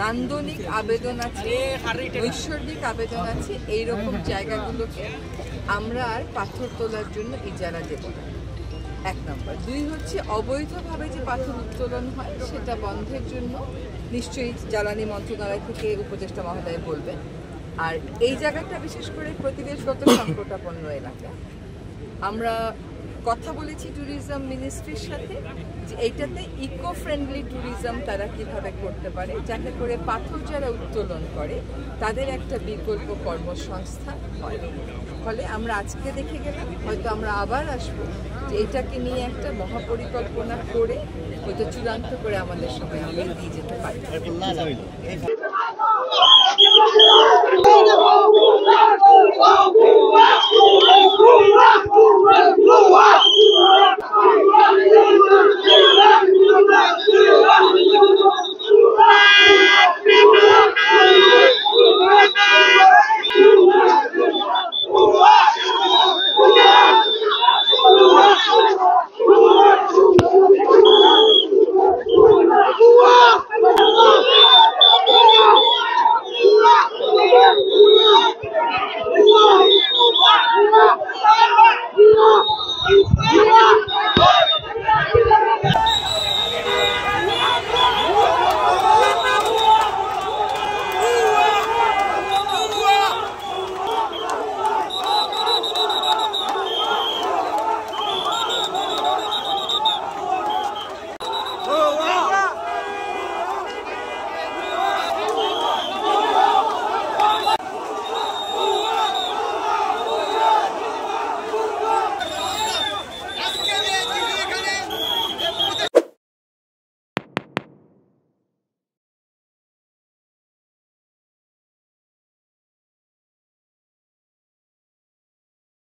নান্দনিক আবেদন আছে, নৈসর্গিক আবেদন আছে, এইরকম জায়গাগুলোকে আমরা আর পাথর তোলার জন্য ইজারা দেব না। 1 নম্বর। 2 হচ্ছে অবৈধভাবে যে পাথর উত্তোলন হয় সেটা বন্ধের জন্য নিশ্চয়ই জ্বালানি মন্ত্রণালয় থেকে উপদেষ্টা মহোদয় বলবেন। আর এই জায়গাটা বিশেষ করে পরিবেশগত সংকটাপন্ন এলাকা, আমরা কথা বলেছি ট্যুরিজম মিনিস্ট্রির সাথে যে এইটাতে ইকো ফ্রেন্ডলি ট্যুরিজম তারা কিভাবে করতে পারে, যাতে করে পাথর যারা উত্তোলন করে তাদের একটা বিকল্প কর্মসংস্থান হয়। ফলে আমরা আজকে দেখে গেলাম, হয়তো আমরা আবার আসবো যে এটাকে নিয়ে একটা মহাপরিকল্পনা করে হয়তো চূড়ান্ত করে আমাদের সবাই আমরা দিয়ে যেতে পারি।